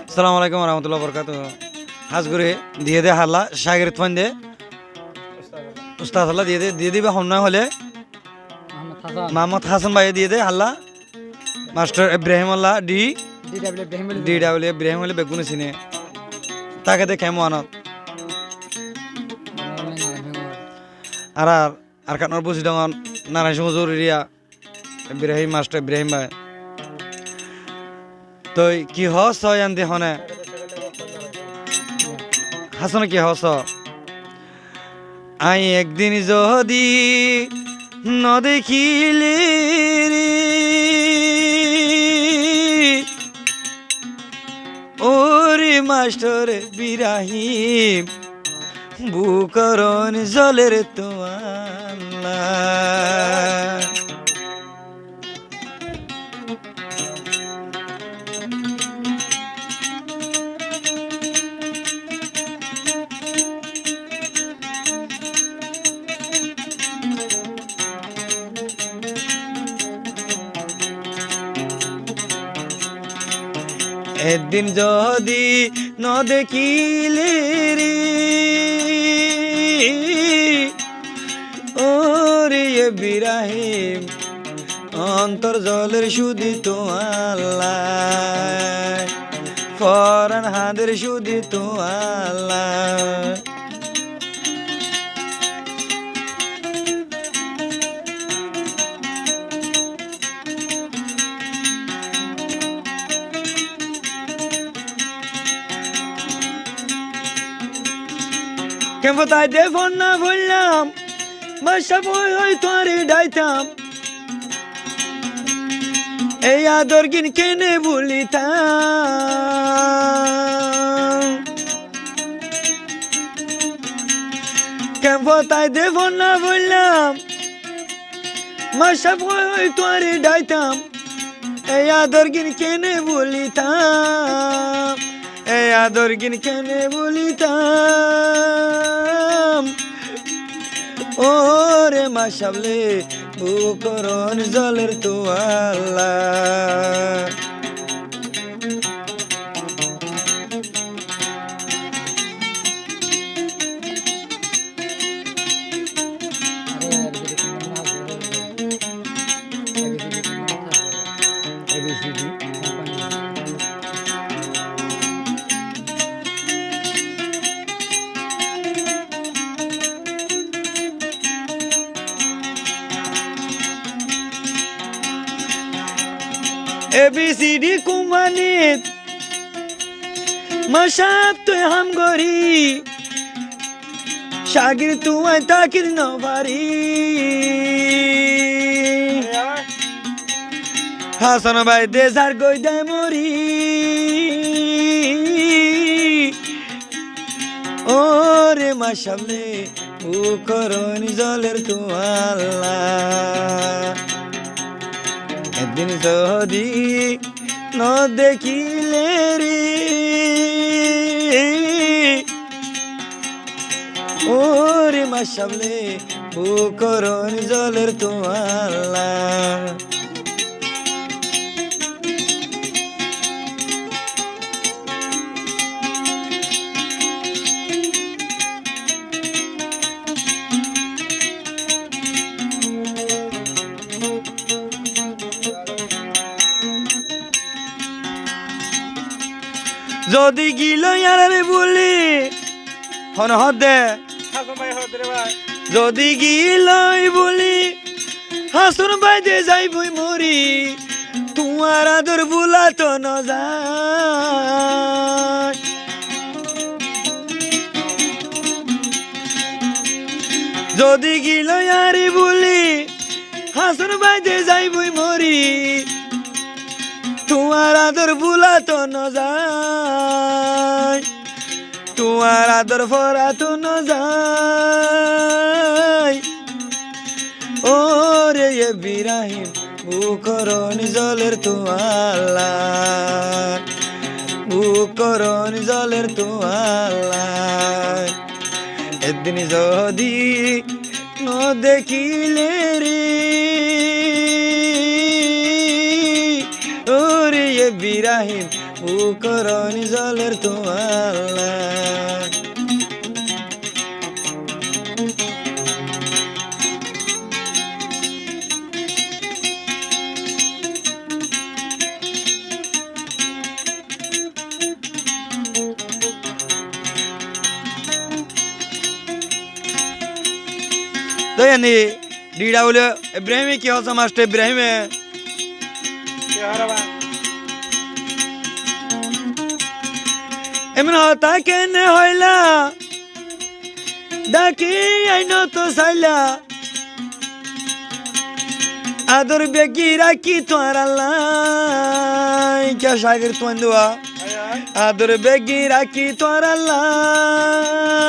আসসালামু আলাইকুম রহমতুল্লাহ বরকাত হাজ করে দিয়ে দে হাল্লা শাগির ফান দে উস্তাদ হাল্লা দিয়ে দিবে হন্যা হলে মোহাম্মদ হাসান ভাই দিয়ে দে হাল্লা মাস্টার ইব্রাহিম আল্লাহ ইব্রাহিম হলে বেগুনে চিনে তাকে দে কেমন আনত আর আর কানোর বুঝি দঙন নারায়ণ সিংহ জরুরিয়া ইব্রাহিম মাস্টার ইব্রাহিম ভাই তই কি হস আনতে হনে হাসান কি হস আই একদিন যদি নদেখিলে রে ওরে মাস্টার বিরাহিম বুকরন জলের তোয়াল্লা একদিন যদি ন দেখিলে রে ওরে বিরাহিম অন্তর জলের সুদি তো আল্লাহ ফরান হাদের সুদি তো আল্লাহ কেমন তাই দে ফোন না বললাম বাসা বই হই তোরে ডাইতাম এই আদর কিন কেনে বলিতাম কেমন তাই দে ফোন না বললাম বাসা বই হই তোরে ডাইতাম এই আদর কিন কেনে বলিতাম এই আদর কিন কেনে বলিতাম ওরে মাশাবলে বুকরন জলের তোয়াল্লা ABCD কুমানিত মাশাব তুই হাম গরি শাগির তুই তাকির নবারি হাসান ভাই দেশার গই দেয় মরি ওরে মাশাবলে বুকরন জলের তোয়াল্লা একদিন যদি ন দেখিলে রে ওরে মাশাবলে বুকরন জলের তোয়াল্লা যদি গিল ইয়ারে বলি হন হদে যদি গিলই বলি হাসুন বাইদে যাইবই মরি তোমার আদর বুলা তো ন যায় যদি গিল ইয়ারে বলি হাসুন বাইদে যাইবই মরি তোমার আদর বুলা তো ন যায় তোমার আদর ফরা তো ন যায় ওরে বিরাহিম বুকরন জলের তোয়াল্লা বুকরন জলের তোয়াল্লা একদিন যদি ন দেখিলে রে ওরে বিরাহিম বুকরণি জলের তোয়াল্লা तो यानी डीड़ा बोले इब्राहिम की हो समास्ट इब्राहिम है एमन होता केने होइला डाकी आइनो तो साइला आदर बेगी राखी तोरा लाई क्या शागिर तुम दुआ आदर बेगी राखी तोरा लाई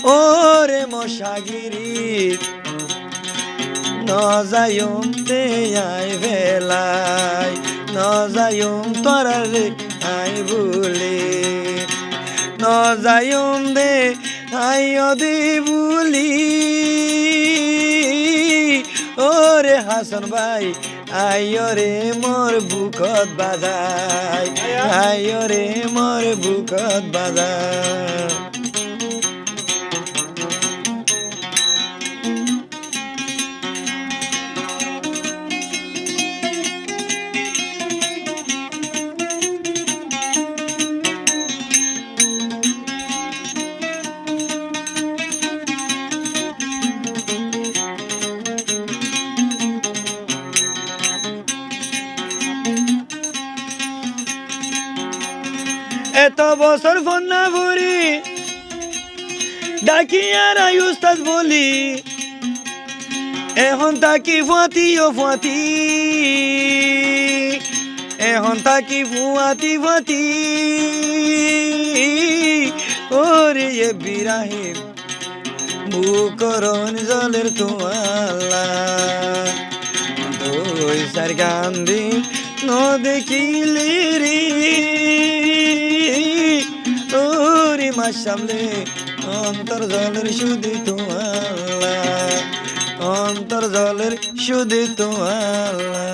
ওরে মশাগিরি নজায়ুম তে আই ভেলাই নজায়ুম তোরা রে আই ভুলে নজায়ুম দে আই অদি ভুলি ওরে হাসান ভাই আইরে মোর বুকত বাজাই আইরে মোর বুকত বাজাই এত বছর ফোন না ভরি ডাকি আর আই উস্তাদ বলি এখন তাকি ফুয়াতি ও ফুয়াতি এখন তাকি ফুয়াতি ফুয়াতি ওরে এ বিরাহিম বুকরণ জলের তোয়াল্লা দুই সার গান্ধী ন দেখিলি রে ওরে মাসামলে অন্তর জলের সুদি তোয়াল্লা অন্তর জলের সুদি তোয়াল্লা